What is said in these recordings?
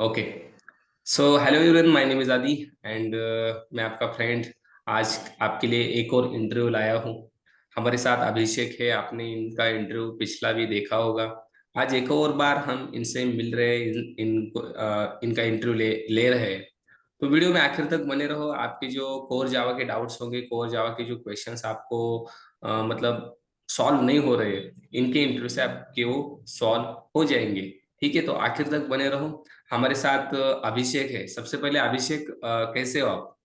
Okay so hello everyone, my name is आदि and मैं आपका फ्रेंड आज आपके लिए एक और इंटरव्यू लाया हूँ। हमारे साथ अभिषेक है। आपने इनका इंटरव्यू पिछला भी देखा होगा। आज एक और बार हम इनसे मिल रहे हैं, इनका इंटरव्यू ले रहे हैं। तो वीडियो में आखिर तक बने रहो। आपके जो कोर जावा के डाउट्स होंगे, कोर जावा के जो क्वेश्चंस आपको मतलब सॉल्व नहीं हो रहे, इनके इंटरव्यू से आपके वो सॉल्व हो जाएंगे। ठीक है, तो आखिर तक बने रहो। हमारे साथ अभिषेक है। सबसे पहले अभिषेक, कैसे हो आप?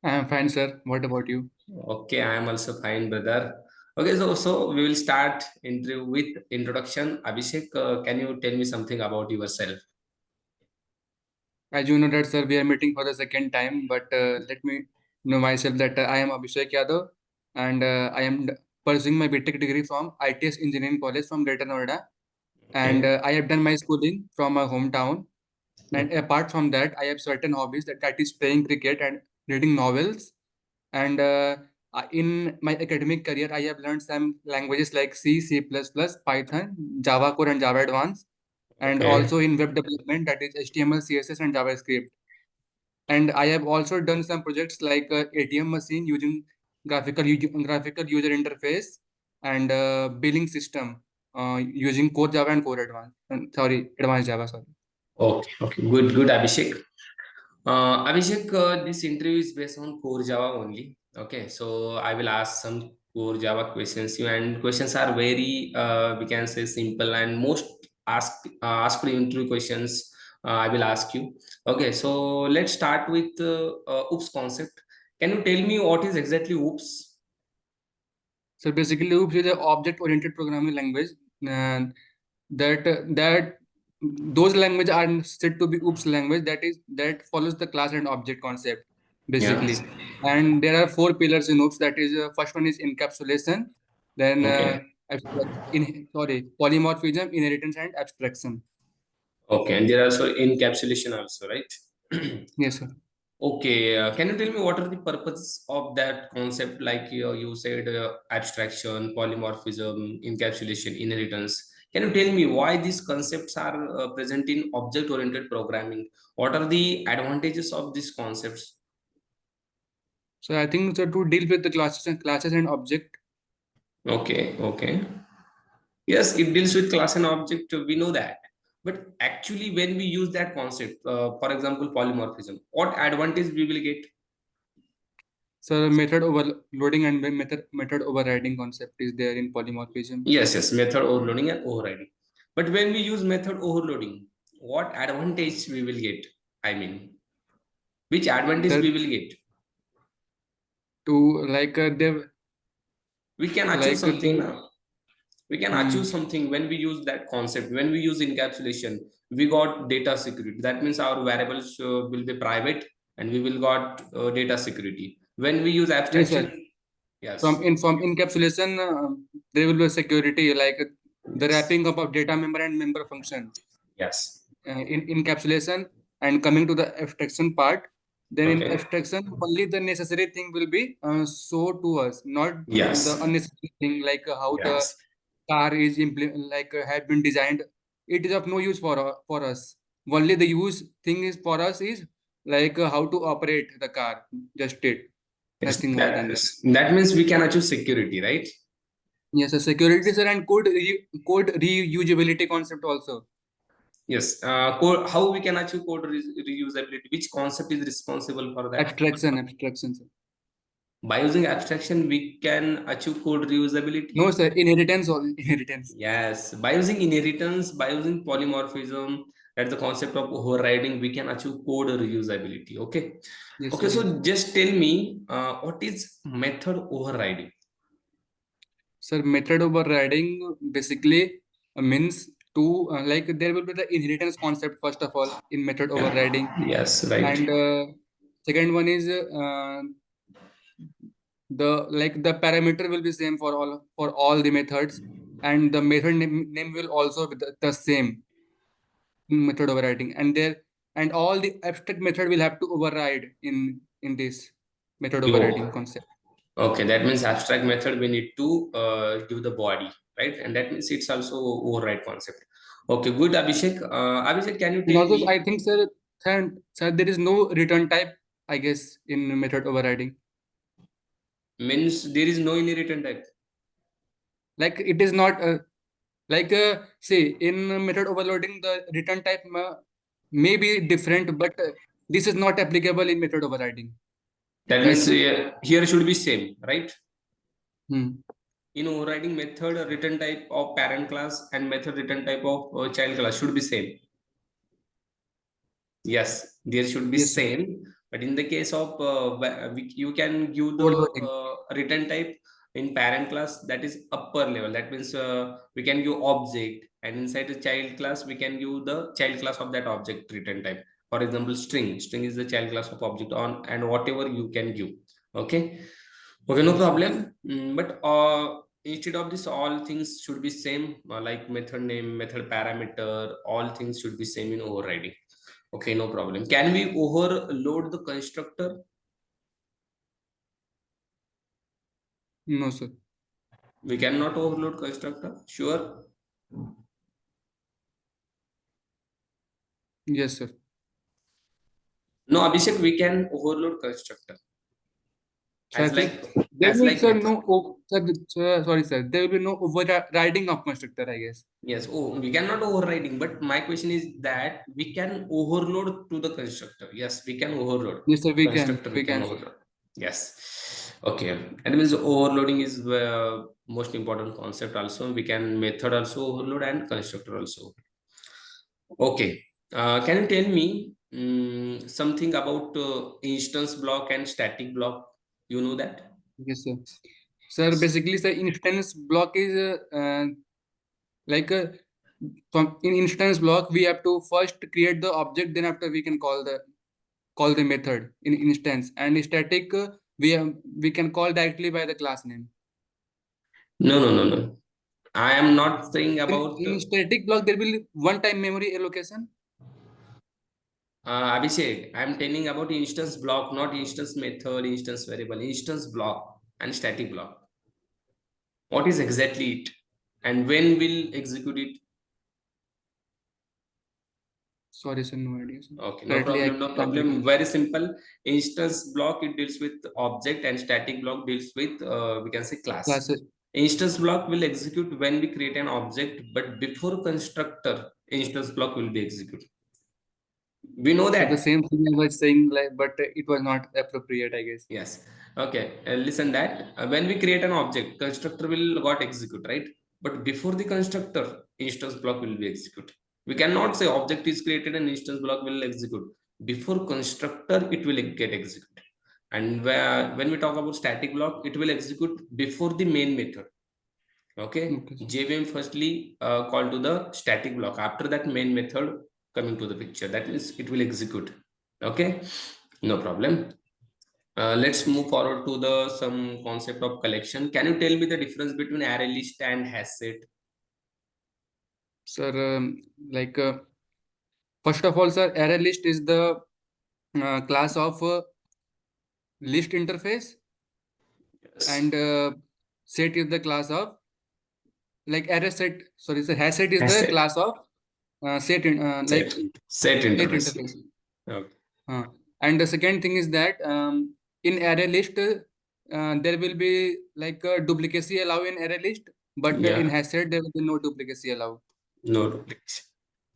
I am fine, sir. What about you? Okay, I am also fine brother. Okay, so we will start interview with introduction. Abhishek, can you tell me something about yourself? As you know that, sir, we are meeting for the second time, but let me know myself that I am 𝗖𝙁ค์यादव and I am pursuing my BTech degree from 𝗖𝑇𝑠 Engineering College from Greater Noida. And Okay. I have done my schooling from my hometown. And apart from that, I have certain hobbies that is playing cricket and reading novels. And in my academic career, I have learned some languages like C, C++, Python, Java Core and Java Advanced, and also Okay. in web development, that is HTML, CSS, and JavaScript. And I have also done some projects like ATM machine using graphical user interface and billing system using Core Java and Core Advanced. Sorry, Advanced Java. Sorry. Okay. Okay. Good. Good, Abhishek. Abhishek, this interview is based on core Java only. Okay, so I will ask some core Java questions. You and questions are very, we can say, simple, and most asked interview questions I will ask you. Okay, so let's start with OOPS concept. Can you tell me what is exactly OOPS? So basically, OOPS is an object-oriented programming language. And that those languages are said to be OOPS language. That follows the class and object concept Yeah. basically. And there are four pillars in OOPS. That is, first one is encapsulation, then Okay. polymorphism, inheritance, and abstraction. Okay, and there are also encapsulation also, right? Yes, sir. Okay, can you tell me what are the purposes of that concept? Like you said, abstraction, polymorphism, encapsulation, inheritance. Can you tell me why these concepts are present in object-oriented programming? What are the advantages of these concepts? So I think so to deal with the classes and object. Okay, okay. Yes, it deals with class and object. We know that. But actually, when we use that concept, for example, polymorphism, what advantage we will get? So method overloading and method overriding concept is there in polymorphism. Yes, yes, method overloading and overriding. But when we use method overloading, what advantage we will get? I mean, which advantage we That will get? to like they We can achieve like something the now. We can achieve hmm, something when we use that concept. When we use encapsulation, we got data security. That means our variables will be private, and we will got data security. When we use yes, sir. abstraction, From yes, encapsulation, there will be security like the yes, wrapping up of data member and member function. yes. In encapsulation and coming to the abstraction part, then in Okay. abstraction only the necessary thing will be shown to us, not the Yes, unnecessary thing like how the yes. car is have been designed. It is of no use for us. Only the use thing is for us is like how to operate the car. Just it, Yes, nothing more than that. that means we can achieve security, right? Yes, a security sir and code reusability concept also. Yes, code, how we can achieve code reusability? Which concept is responsible for that? Abstraction sir. By using abstraction, we can achieve code reusability. No sir, inheritance or inheritance. Yes, by using inheritance, by using polymorphism, that's the concept of overriding, we can achieve code reusability. Okay, Yes okay. sir, yes. So just tell me, what is method overriding? Sir, method overriding basically means to like there will be the inheritance concept first of all in method Yeah. overriding, Yes, right. and second one is the like the parameter will be same for all the methods, and the method name will also be the same in method overriding, and there and all the abstract method will have to override in this method overriding Oh, concept. okay. That means abstract method we need to give the body, right? And that means it's also override concept. Okay, good, Abhishek. Abhishek, can you And tell also, I me, think, sir, there is no return type, I guess, in method overriding. means there is no any written type? Like it is not like say in method overloading, the return type may be different, but this is not applicable in method overriding, That right, means sir? here should be same, right? Hmm. In overriding method, return type of parent class and method return type of child class should be same. Yes, there should be Yes, sir. same, but in the case of you can give the Overloading. return type in parent class, that is upper level. That means we can give object, and inside the child class we can give the child class of that object return type. For example, string. String is the child class of object on, and whatever you can give. Okay, okay, no Yes, sir. problem. But instead of this, all things should be same, like method name, method parameter, all things should be same in overriding. Okay, no problem. Can we overload the constructor? No, sir. We cannot overload constructor. Sure. Yes, sir. No, Abhishek, we can overload constructor So I as think like there as will, like sir, method. no, sir, sorry, sir. There will be no overriding of constructor, I guess. Yes. Oh, we cannot overriding. But my question is that we can overload to the constructor. Yes, we can overload Yes, sir, we can. constructor. We We can can, sir. overload. Yes. Okay. And means overloading is the most important concept. Also, we can method also overload and constructor also. Okay. Can you tell me something about instance block and static block? You know that? Yes, sir. Sir, basically, sir, instance block is like from in instance block, we have to first create the object, then after we can call the method in instance. And static, we can call directly by the class name. No, no, no, no. I am not saying about In static block, there will be one-time memory allocation. Abhishek. I am telling about instance block, not instance method, instance variable, instance block and static block. What is exactly it? And when will execute it? Sorry, sir, no idea, sir. Okay, no Currently, I problem, no can't problem. recall. Very simple. Instance block, it deals with object, and static block deals with we can say class. Classes. Instance block will execute when we create an object, but before constructor, instance block will be executed. We know So the that. same thing I was saying, like, but it was not appropriate, I guess. Yes. Okay. Listen that when we create an object, constructor will got execute, right? But before the constructor, instance block will be executed. We cannot say object is created and instance block will execute. Before constructor, it will get executed. And when we talk about static block, it will execute before the main method. Okay. Okay, sir. JVM firstly call to the static block. After that, main method coming to the picture. That means it will execute. Okay. No problem. Let's move forward to the some concept of collection. Can you tell me the difference between array list and hash set? Sir, like, first of all, sir, array list is the class of list interface, Yes. and set is the class of, like, array set. Sorry, sir, hash set is Hash the set. class of Set. Set set interface. interface. Okay. Uh, and the second thing is that in array list, there will be like a duplicacy allow in array list, but in Yeah. hash set there will be no duplicacy allow. No duplication.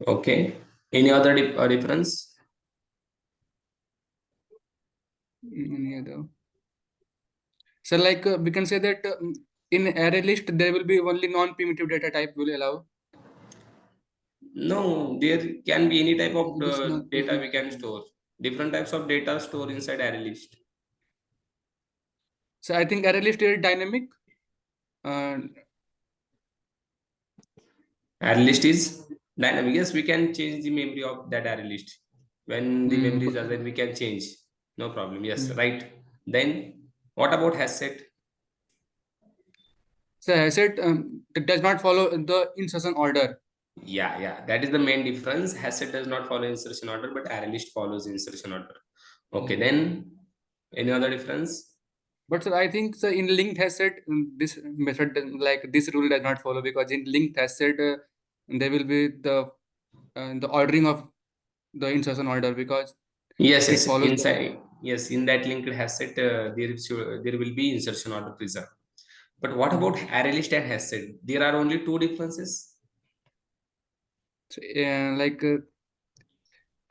Okay. Any other difference? Any other? So like we can say that in array list there will be only non-primitive data type will allow. No, there can be any type of This not data we can store. Different types of data store inside array list. So I think array list is dynamic. Uh, Array list is dynamic. Yes, we can change the memory of that array list. When the memory is but, assigned, we can change. No problem. Yes, mm. right. Then what about hash set? So hash set it does not follow the insertion order. Yeah, yeah. That is the main difference. Hash set does not follow insertion order, but array list follows insertion order. Okay, Mm. then any other difference? But sir, I think so in linked hash set this method like this rule does not follow, because in linked hash set there will be the ordering of the insertion order, because Yes, it yes. follows the. Inside, yes, in that linked hasset, there will be insertion order preserved. But what about Mhm. array list and hasset? There are only two differences. So,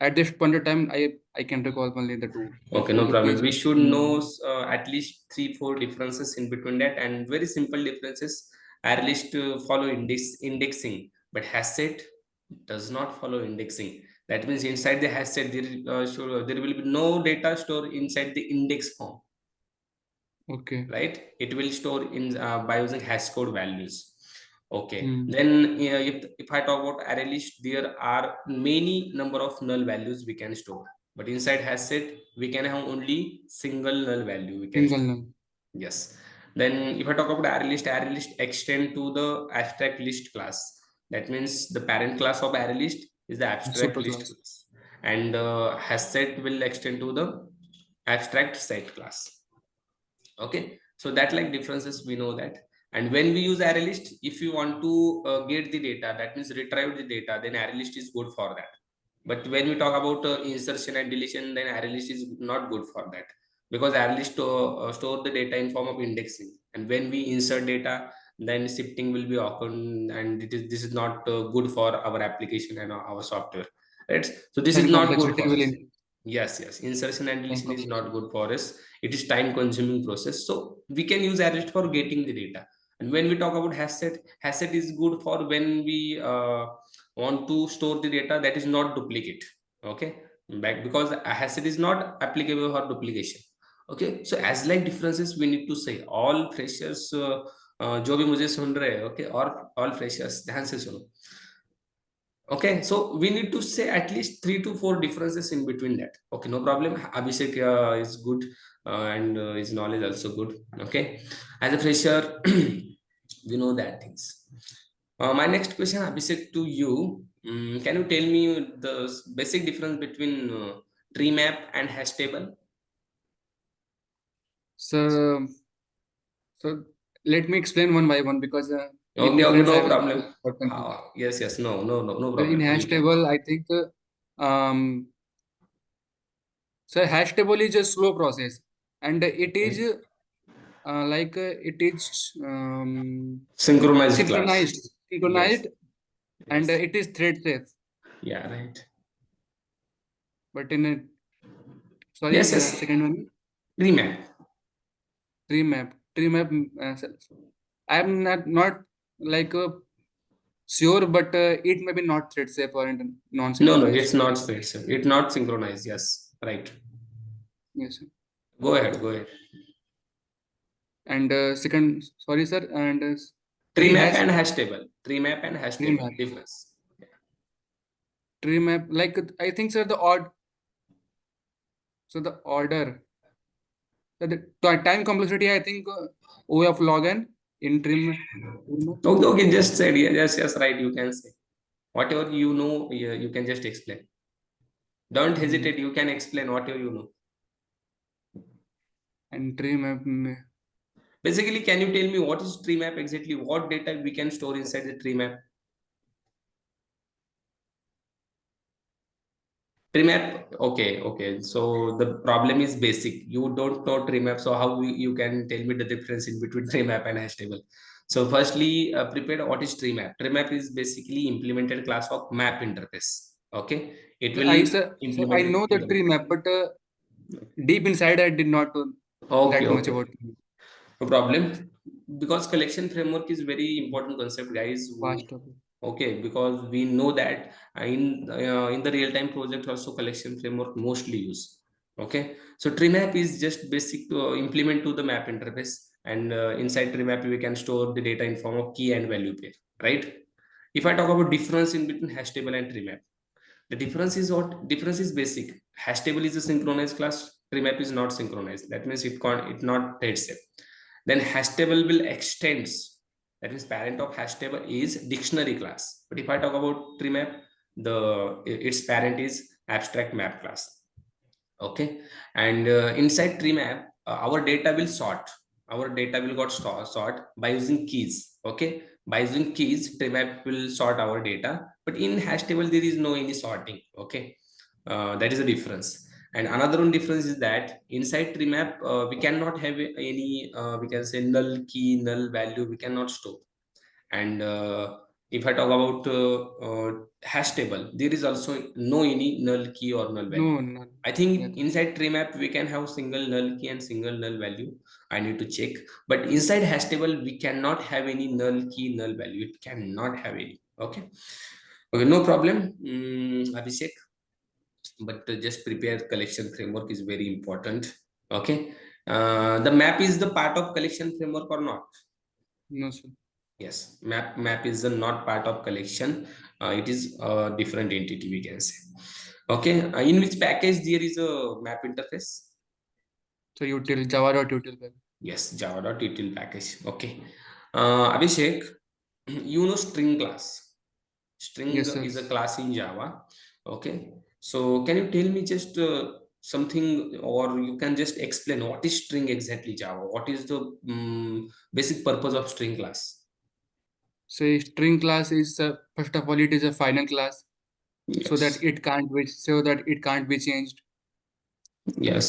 at this point of time, I can recall only the two. Okay, Can no you problem. please We should explain know more? at least three, four differences in between that, and very simple differences. Array list follow indexing, but hasset does not follow indexing. That means inside the hasset, there will be no data stored inside the index form, Okay. right? It will store in by using hash code values. Okay, Hmm. then if I talk about array list, there are many number of null values we can store, but inside hash set we can have only single null value we can Single store. null. Yes. Then if I talk about array list extend to the abstract list class. That means the parent class of array list is the abstract list Superclass. class, and hash set will extend to the abstract set class. Okay, so that like differences we know that. And when we use array list, if you want to get the data, that means retrieve the data, then array list is good for that. But when we talk about insertion and deletion, then array list is not good for that, because array list store the data in form of indexing, and when we insert data, then shifting will be occurred, and this is not good for our application and our software, right? So this is And not good complexity for will us. increase. Yes, yes. Insertion and And deletion is not complexity. good for us. It is time consuming process. So we can use arrest for getting the data. And when we talk about hash set is good for when we want to store the data that is not duplicate. Okay, back because a hash set is not applicable for duplication. Okay, so as like differences we need to say all freshers जो भी मुझे सुन रहे हैं, okay, और all freshers ध्यान से सुनो. Okay, so we need to say at least three to four differences in between that. Okay, no problem. Abhishek is good and his knowledge also good. Okay, as a fresher, we know that things. My next question, Abhishek, to you. Can you tell me the basic difference between tree map and hash table? So, so let me explain one by one, because the Okay, okay, difference I no will problem. confuse. Yes, yes, no So in problem. hash You can. table, I think so hash table is a slow process, and it is Okay. it is Synchronized class. synchronized, Yes, and yes. it is thread safe. Yeah, right. But in a, Yes, sorry, yes. second one, Tree map. tree map. I am not like sure, but it may be not thread safe or No, non-synchronized. it's not straight. It's not synchronized. Yes, right. Yes. Go ahead, go ahead. And second, sorry, sir, and Tree tree map has and hash table. Tree map and hash tree table. map. Difference. Tree map, like I think, sir, the odd. So the order, the time complexity, I think O of log n in tree map. Okay, okay, just said yes, yes, right. You can say whatever you know. You can just explain. Don't Mm, hesitate. You can explain whatever you know. and tree map. Basically, can you tell me what is tree map exactly? What data we can store inside the tree map? Tree map. Okay, okay. So the problem is basic. You don't know tree map. So how you can tell me the difference in between tree map and hash table? So firstly, prepare what is tree map. Tree map is basically implemented class of map interface. Okay, it will So I implement it know to the the. tree map, but deep inside, I did not know Okay, that much okay. about No problem. Because collection framework is very important concept, guys. past topic. Okay, because we know that in the real time project also collection framework mostly use. Okay, so tree map is just basic to implement to the map interface, and inside tree map we can store the data in form of key and value pair, right? If I talk about difference in between hash table and tree map, the difference is what? Difference is basic. Hash table is a synchronized class. Tree map is not synchronized. That means it can't. It not thread safe. Then hash table will extends. That means parent of hash table is dictionary class. But if I talk about tree map, the its parent is abstract map class. Okay, and inside tree map, our data will sort. Our data will got sort by using keys. Okay, By using keys, tree map will sort our data, but in hash table there is no any sorting. Okay, that is the difference. And another one difference is that inside tree map we cannot have any we can say null key, null value we cannot store. And if I talk about hash table, there is also no any null key or null value. No, no. I Yes. think inside tree map we can have single null key and single null value. I need to check. But inside hash table we cannot have any null key, null value. It cannot have any. Okay. Okay, no problem, Abhishek. But just prepare collection framework is very important. Okay. The map is the part of collection framework or not? No, sir. Yes, map is a not part of collection. It is a different entity we can say. Okay, in which package there is a map interface? So util Java.util. Yes, java.util package. Okay, Abhishek, you know string class. String Yes, sir. is a class in Java. Okay, so can you tell me just something, or you can just explain what is string exactly Java? What is the basic purpose of string class? So a string class is first of all it is a final class, Yes. so that it can't be changed. Yes.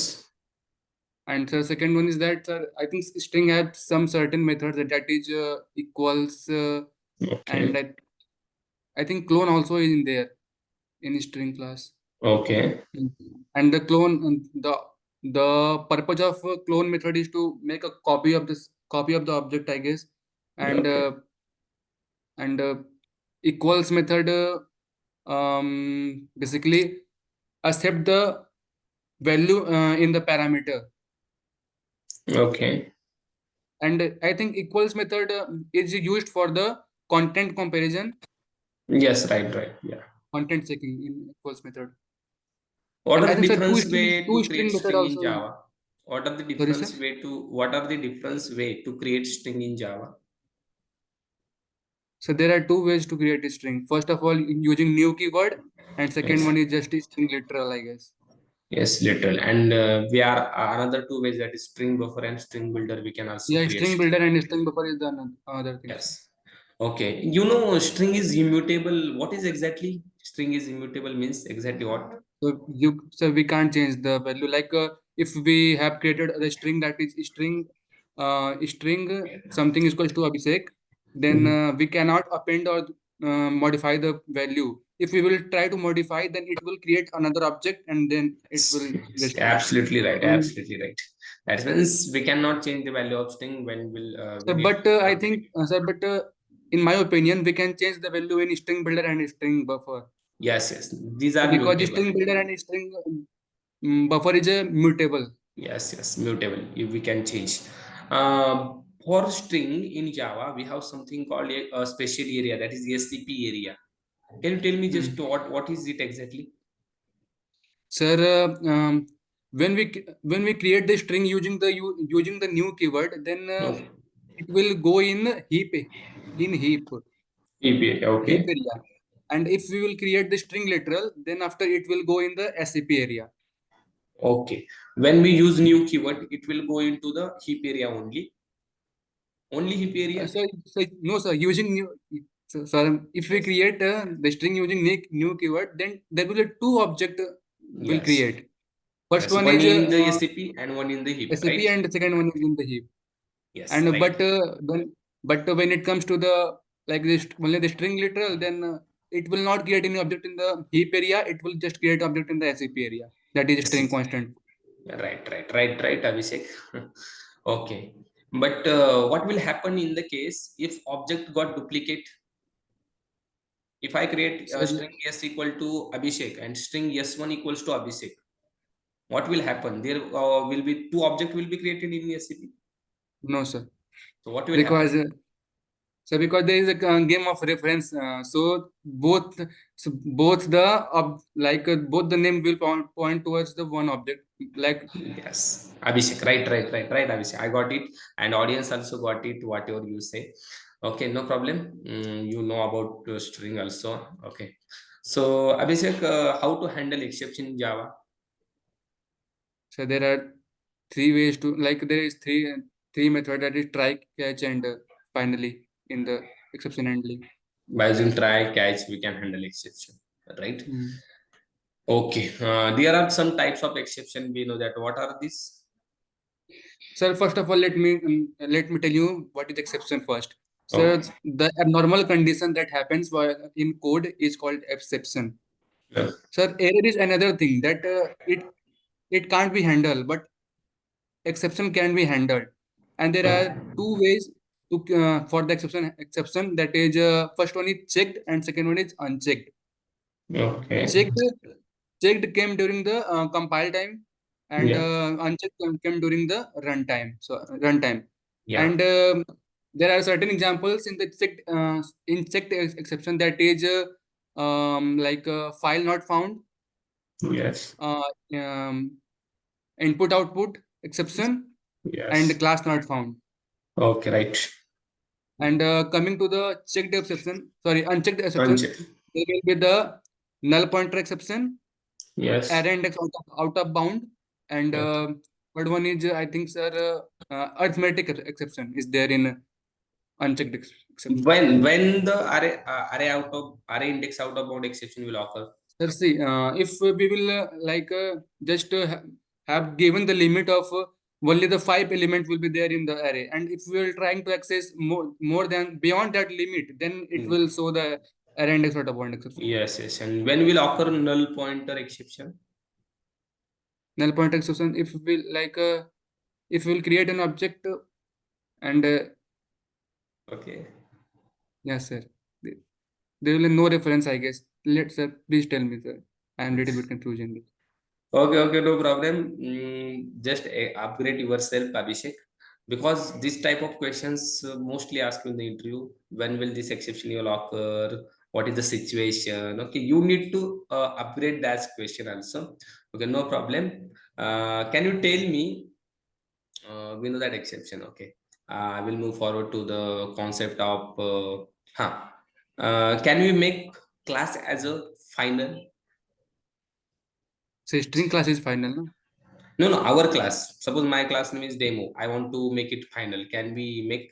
And the second one is that I think string has some certain methods that is equals and Okay. I think clone also is in there in string class. Okay. Mm. And the purpose of clone method is to make a copy of the object, I guess. And Okay. equals method basically accept the value in the parameter. Okay. And I think equals method is used for the content comparison, Yes, right, right. Yeah. content checking in equals method. What And are I the think sir difference way two to create string method string in also. Java? What are the Sorry, sir. difference way to what are the difference way to create string in Java? So there are two ways to create a string. First of all, in using new keyword, and second Yes. one is just a string literal, I guess. Yes, literal. And we are another two ways, that is string buffer and string builder. We can also Yeah, create string string. builder and string buffer is the other thing, sir. Yes. Okay. You know, string is immutable. What is exactly string is immutable means exactly what? So we can't change the value. Like if we have created the string that is string something is equals to Abhishek, then Mhm. we cannot append or modify the value. If we will try to modify, then it will create another object and then it Yes, will yes, destroy. absolutely right, And absolutely right. That means we cannot change the value of string when we so, need but I think, sir, but in my opinion, we can change the value in string builder and string buffer. yes, yes, these So are because mutable. string builder and string buffer is a mutable. Yes, yes, mutable. If we can change. For string in Java, we have something called a special area, that is SCP area. Can you tell me just Hmm. what is it exactly? Sir, when we create the string using using the new keyword, then Okay. it will go in heap EP area. heap Okay. area. And if we will create the string literal, then after it will go in the SCP area. Okay. When we use new keyword, it will go into the heap area only. Only heap area. No, sir. If we create the string using new keyword, then there will be two object will Yes. create. First Yes. one One is in the SCP and one in the heap, SCP, right? and the second one is in the heap. Yes. And Right. when it comes to the like this only the string literal, then it will not create any object in the heap area. It will just create object in the SCP area. That is Yes. string constant. Right. Right. Right. Right. Abhishek. Okay. But what will happen in the case if object got duplicate? If I create So a string s equal to Abhishek and string s1 equals to Abhishek, what will happen? There will be two object will be created in the SCP. no, sir. So what will Because happen? because there is a game of reference, both the both the name will point towards the one object. Like Yes, Abhishek. Right, right, right, right, Abhishek. I got it, and audience also got it. Whatever you say, okay, no problem. You know about string also. Okay, so Abhishek, how to handle exception in Java? so, there are three ways to like there is three method that is try, catch, and finally in the. exception handling. By using try, catch, we can handle exception, right? Mm. Okay. There are some types of exception. We know that. What are these? Sir, first of all, let me tell you what is exception first. So Okay. the abnormal condition that happens in code is called exception. Yeah. Sir, error is another thing that it can't be handled, but exception can be handled. And there are two ways to for the exception that is first one is checked and second one is unchecked. Okay. Checked checked came during the compile time, and Yeah. unchecked came during the runtime. So runtime, Yeah. and there are certain examples in the checked exception that is like file not found, Yes. uh, um, input output exception, and Yes. class not found. Okay. Right. And coming to the checked exception, sorry, unchecked exception, Uncheck. there will be the null pointer exception, Yes. array index out of bound, and Okay. third one is I think, sir, arithmetic exception is there in unchecked exception. When the array index out of bound exception will occur? Sir, see, if we will like just have given the limit of only the 5 element will be there in the array, and if we are trying to access more than beyond that limit, then it will Mm. show the array index out of bound exception. Yes. Yes. And when will occur null pointer exception? Null pointer exception, if we will create an object and Okay. yes, sir. There will be no reference, I guess. Sir, please tell me, sir. I am little bit confused. Okay, okay, no problem. Just upgrade yourself, Abhishek, because this type of questions mostly ask you in the interview. When will this exception will occur? What is the situation? Okay, you need to upgrade that question also. Okay, no problem. Can you tell me? We know that exception. Okay, I will move forward to the concept of. Huh. Can we make class as a final? So string class is final, no? No, no, our class. Suppose my class name is demo. I want to make it final. Can we make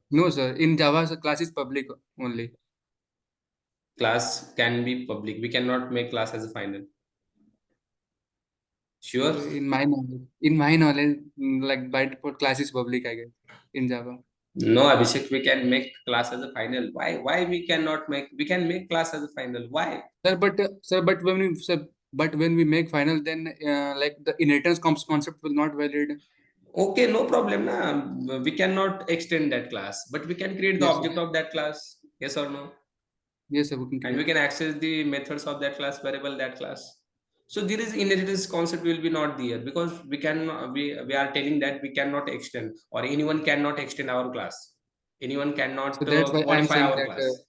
No, sir. In Java, the class is public only. class can be public? We cannot make class as a final. Sir, Sure? like by default, class is public, I guess, in Java. No, Abhishek, we can make class as a final. Why? Why we cannot make? We can make class as a final. Why? But when we make final, then like the inheritance concept will not valid. Okay, no problem. Na. We cannot extend that class, but we can create the Yes, sir. object of that class. Yes or no? Yes, sir. We can And we create. can access the methods of that class, variable that class. So there is inheritance concept will be not there because we are telling that we cannot extend or anyone cannot extend our class, anyone So cannot that's why I'm modify saying our that. class. So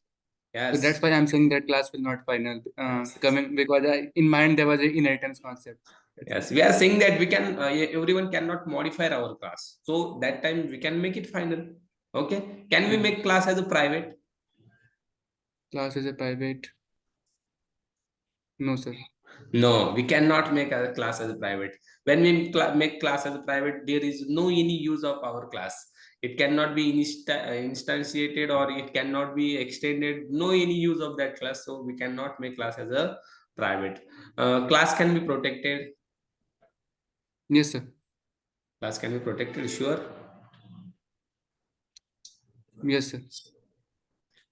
Yes. that's why I'm saying that class will not final. Yes, yes. Coming because in mind there was a inheritance concept. That's why. Yes, we are saying that we can everyone cannot modify our class, so that time we can make it final. Okay, can we Mm. make class as a private? Class is a private. No, sir. No, we cannot make a class as a private. When we make class as a private, there is no any use of our class. It cannot be instantiated or it cannot be extended. No any use of that class. So we cannot make class as a private. Class can be protected. Yes, sir. Class can be protected. Sure. Yes, sir.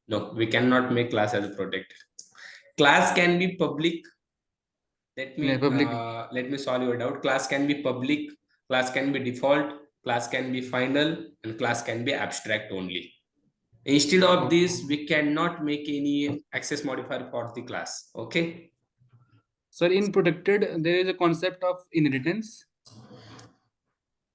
No, we cannot make class as a protected. Class can be public. Yeah, public. Let me solve your doubt. Class can be public, class can be default, class can be final, and class can be abstract only. Instead of Okay. this, we cannot make any access modifier for the class. Okay. Sir, in protected, there is a concept of inheritance.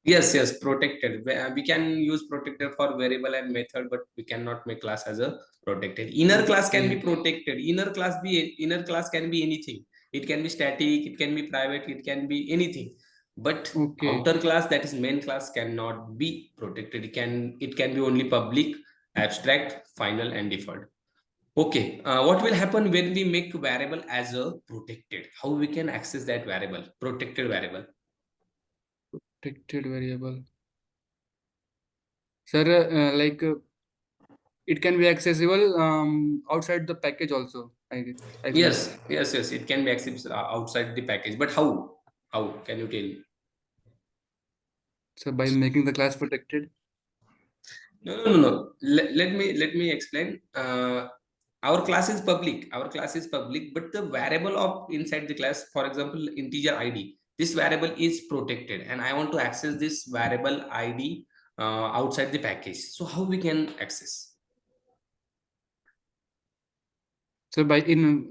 Yes, yes, protected. We can use protected for variable and method, but we cannot make class as a protected. Inner class can be Okay. protected. Inner class can be anything. It can be static, it can be private, it can be anything. But Okay. outer class, that is main class, cannot be protected. It can be only public, abstract, final, and default. Okay. What will happen when we make variable as a protected? How we can access that variable, protected variable? Protected variable. Sir, like it can be accessible outside the package also. I feel. Yes, it can be accessed outside the package, but how can you tell me? So by making the class protected. No. Let me explain. Our class is public. Our class is public, but the variable of inside the class, for example, integer ID, this variable is protected, and I want to access this variable ID outside the package. So how we can access? So by in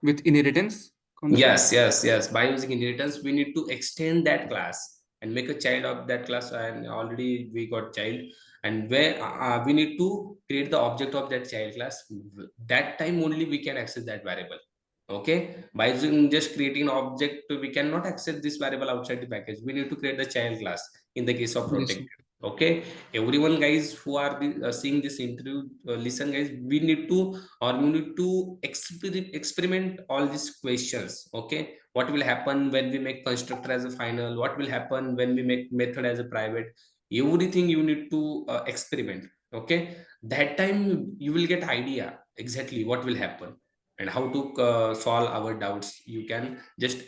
with inheritance concept. Yes. By using inheritance, we need to extend that class and make a child of that class. And already we got child, and where we need to create the object of that child class. That time only we can access that variable. Okay, by using just creating an object, we cannot access this variable outside the package. We need to create the child class in the case of Yes, protected. sir. Okay, everyone guys who are seeing this interview, listen guys, we need to, or you need to experiment all these questions. Okay, what will happen when we make constructor as a final, what will happen when we make method as a private, everything you need to experiment. Okay, that time you will get idea exactly what will happen and how to solve our doubts. You can just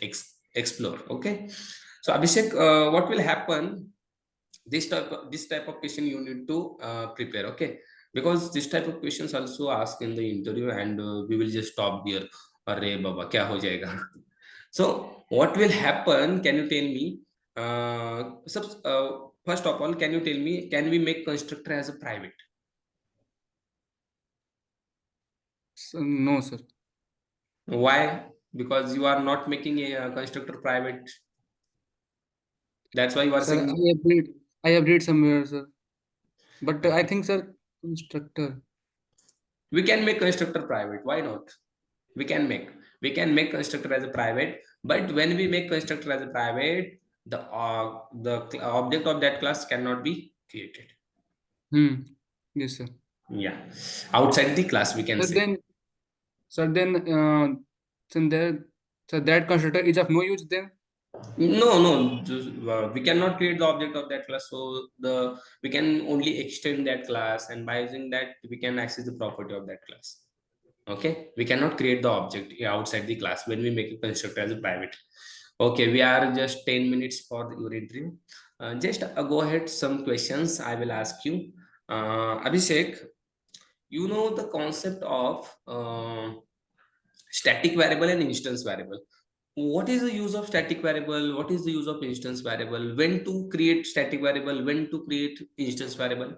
explore. Okay, so Abhishek, what will happen, this type of question you need to prepare. Okay, because this type of questions also asked in the interview, and we will just stop there. Arre baba kya ho jayega. So what will happen, can you tell me, first of all, can you tell me, can we make constructor as a private? So, no, sir. Why? Because you are not making a constructor private, that's why you are Sir, saying. I have read somewhere, sir. But I Okay, think, sir, constructor. we can make constructor private, why not? we can make we can make constructor as a private, but when we make constructor as a private, the object of that class cannot be created. Hmm. Yes, sir. Yeah, outside the class we can So say. then, so then, so there, so that constructor is of no use then. No, we cannot create the object of that class, so we can only extend that class, and by using that we can access the property of that class. Okay, we cannot create the object outside the class when we make a constructor as a private. Okay, we are just 10 minutes for your interview. Just go ahead, some questions I will ask you. Abhishek, you know the concept of static variable and instance variable. What is the use of static variable, what is the use of instance variable, when to create static variable, when to create instance variable?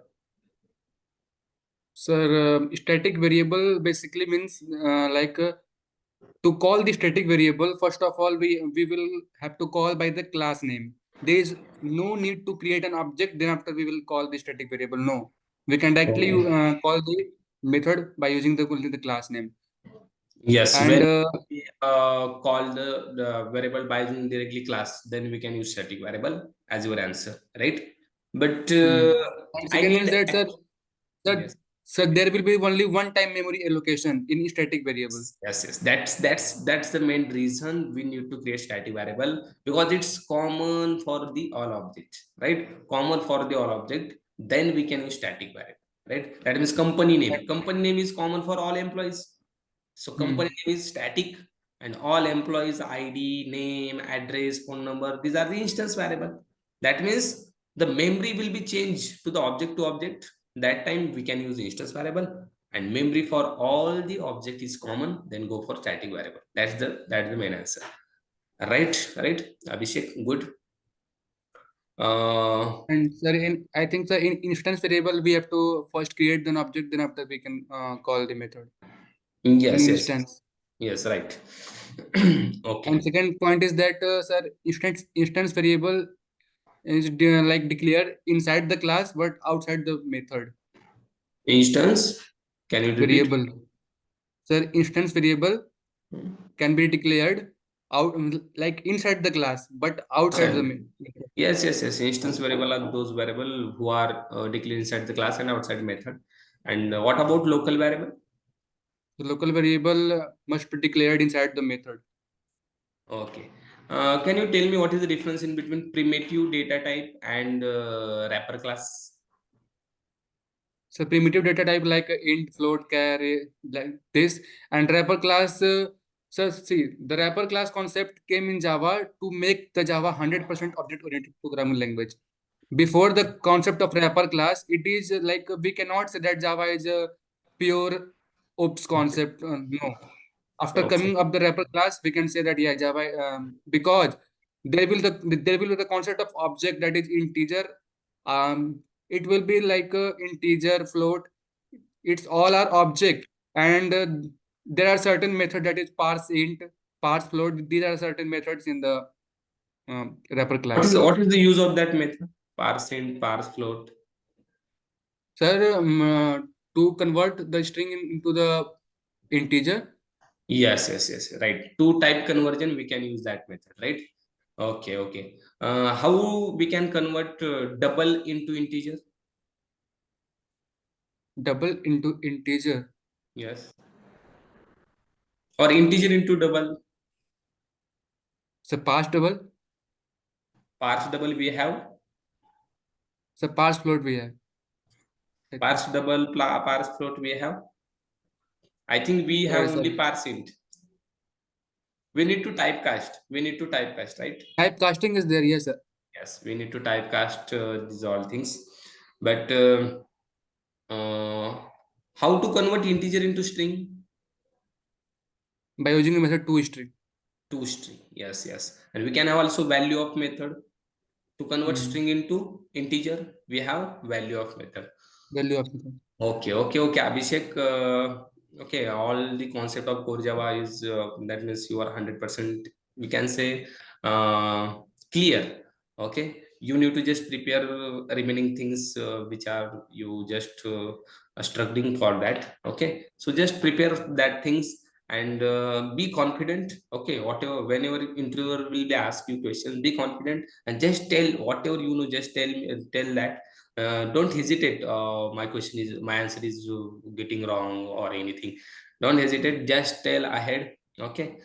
Sir, static variable basically means to call the static variable. First of all, we will have to call by the class name. There is no need to create an object. Then after we will call the static variable. No, we can directly Okay. call the method by using the class name. Yes, And when we call the variable by using directly class, then we can use static variable as your answer, right? But hmm. And I second is need, that, sir, yes, sir, there will be only one time memory allocation in static variable. yes. That's the main reason we need to create static variable, because it's common for the all object, right? Common for the all object, then we can use static variable, right? That means company name. Company name is common for all employees. So company Hmm. name is static, and all employees ID, name, address, phone number, these are the instance variable. That means the memory will be changed to the object to object. That time we can use instance variable, and memory for all the object is common, then go for static variable. That's the main answer. Right, Abhishek, good. uh And sir, I think sir, in instance variable, we have to first create an object, then after we can call the method in yes, instance. yes, right. And Okay. second point is that sir, instance variable is declared inside the class but outside the method Instance, can you repeat? variable. Sir, instance variable can be declared out like inside the class but outside the Outside. method. Yes. Instance variable are those variable who are declared inside the class and outside method. And what about local variable? The local variable must be declared inside the method. Okay. Can you tell me what is the difference in between primitive data type and wrapper class? So primitive data type like int, float, char, like this, and wrapper class. So see, the wrapper class concept came in Java to make the Java 100% object-oriented programming language. Before the concept of wrapper class, it is like we cannot say that Java is a pure ops concept. No. After Okay. coming up the wrapper class, we can say that yeah, Java because there will be the concept of object that is integer. It will be like a integer float. It's all our object, and there are certain method that is parse int, parse float. These are certain methods in the wrapper class. What is the use of that method? Parse int, parse float. Sir, to convert the string into the integer Yes. Right. To type conversion, we can use that method, right? Okay. How we can convert double into integer? double into integer. Yes. Or integer into double. So parse double, Parse double we have. so parse float we have. I think. Parse double, parse float we have. I think we have only Sorry. parse int. We need to typecast. Right? Typecasting is there, yes, sir. Yes, we need to typecast these all things. But uh, how to convert integer into string? By using the method toString. To string. Yes. And we can have also value of method. To convert Mm. string into integer, we have value of method. Value of method. Okay, Abhishek. Okay, all the concept of core Java is that means you are 100%. We can say clear. Okay, you need to just prepare remaining things which are you just struggling for that. Okay, so just prepare that things and be confident. Okay, whatever whenever interviewer will be ask you question, be confident and just tell whatever you know. Just tell that don't hesitate. My question is, my answer is getting wrong or anything. Don't hesitate. Just tell ahead. Okay,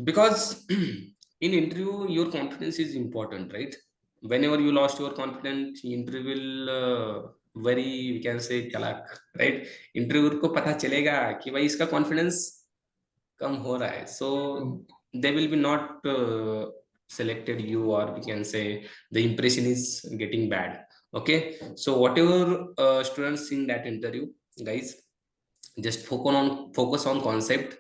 because in interview, your confidence is important, right? Whenever you lost your confidence, interview will very we can say chalak, right? Interviewer को पता चलेगा कि भाई इसका confidence कम हो रहा है, so Mm. they will be not selected you, or we can say the impression is getting bad. Okay, so whatever students in that interview, guys, just focus on concept,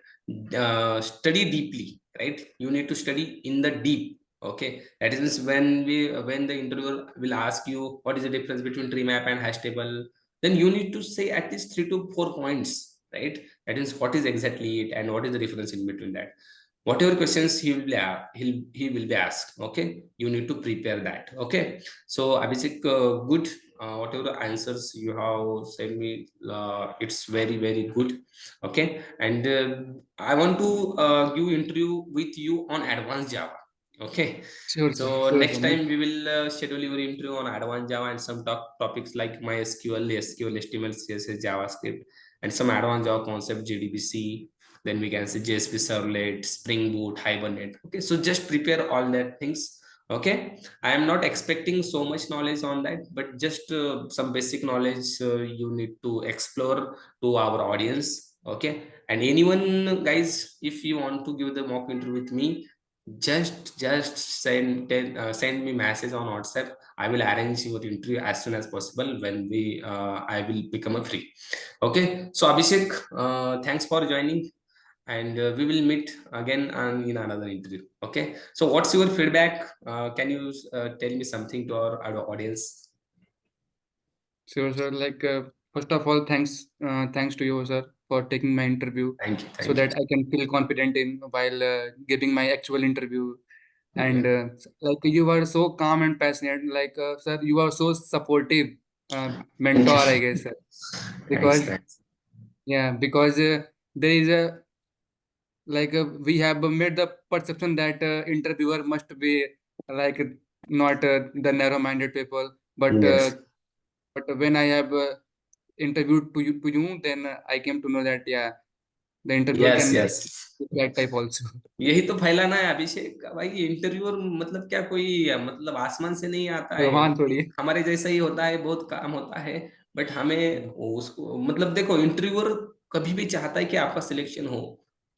study deeply, right? You need to study in the deep. Okay, that is when the interviewer will ask you what is the difference between tree map and hash table, then you need to say at least 3 to 4 points, right? That is what is exactly it and what is the difference in between that. Whatever questions he will be asked. Okay, you need to prepare that. Okay, so Abhishek, good. Whatever answers you have sent me, it's very good. Okay, and I want to give interview with you on advanced Java. Okay, Sure, sir. so Sure, next sir. time we will schedule your interview on advanced Java and some topics like MySQL, SQL, HTML, CSS, JavaScript, and some advanced Java concept, JDBC. Then we can say JSP servlet, Spring Boot, Hibernate. Okay, so just prepare all that things. Okay, I am not expecting so much knowledge on that, but just some basic knowledge you need to explore to our audience. Okay, and anyone, guys, if you want to give the mock interview with me, just send me message on WhatsApp. I will arrange your interview as soon as possible when we I will become a free. Okay, so Abhishek, thanks for joining, and we will meet again in another interview. Okay, so what's your feedback? Can you tell me something to our audience? Sure, sir. Like, first of all, thanks to you, sir, for taking my interview so Thank you. that I can feel confident in while giving my actual interview. And Yeah. like you were so calm and passionate. Like, sir, you are so supportive Thank mentor, I guess, you. sir. Because Thanks. yeah, because there is a like we have made the perception that interviewer must be like not the narrow-minded people, Yes. but when I have interviewed to you, then I came to know that yeah, the interviewer can Yes. be that type also. यही तो फैलाना है अभिषेक का भाई। Interviewer मतलब क्या कोई मतलब आसमान से नहीं आता है, भगवान वो भी थोड़ी है। हमारे जैसा ही होता है, बहुत काम होता है। बट हमें उसको मतलब देखो इंटरव्यूअर कभी भी चाहता है कि आपका सिलेक्शन हो,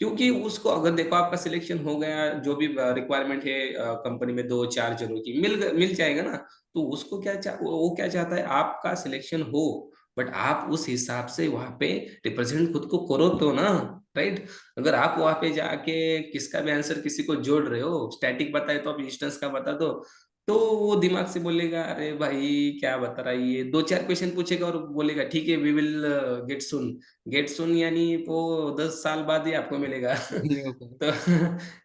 क्योंकि उसको अगर देखो आपका सिलेक्शन हो गया, जो भी रिक्वायरमेंट है कंपनी में दो चार जनों की मिल जाएगा ना, तो उसको वो क्या चाहता है आपका सिलेक्शन हो, बट आप उस हिसाब से वहां पे रिप्रेजेंट खुद को करो तो ना, राइट। अगर आप वहां पे जाके किसका भी आंसर किसी को जोड़ रहे हो, स्टैटिक बताए तो आप इंस्टेंस का बता दो, तो वो दिमाग से बोलेगा अरे भाई क्या बता रहा है ये, दो चार क्वेश्चन पूछेगा और बोलेगा ठीक है we will get soon. Get soon यानी वो 10 साल बाद ही आपको मिलेगा Okay. तो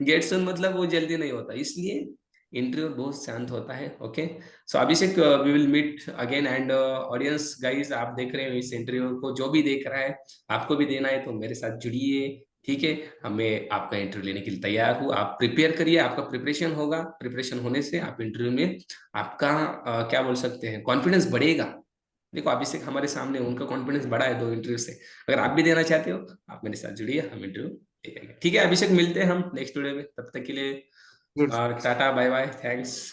गेट सुन मतलब वो जल्दी नहीं होता, इसलिए इंटरव्यू बहुत शांत होता है। Okay, so Abhishek we will meet again, and audience guys आप देख रहे हो इस इंटरव्यू को, जो भी देख रहा है आपको भी देना है तो मेरे साथ जुड़िए, ठीक है। हमें आपका इंटरव्यू लेने के लिए तैयार हूँ, आप प्रिपेयर करिए, आपका प्रिपरेशन होगा, प्रिपरेशन होने से आप इंटरव्यू में आपका क्या बोल सकते हैं कॉन्फिडेंस बढ़ेगा। देखो अभिषेक हमारे सामने, उनका कॉन्फिडेंस बढ़ा है 2 इंटरव्यू से, अगर आप भी देना चाहते हो आप मेरे साथ जुड़िए, हम इंटरव्यू देंगे, ठीक है अभिषेक, मिलते हैं हम नेक्स्ट वीडियो में, तब तक के लिए Good. Tata bye bye, thanks.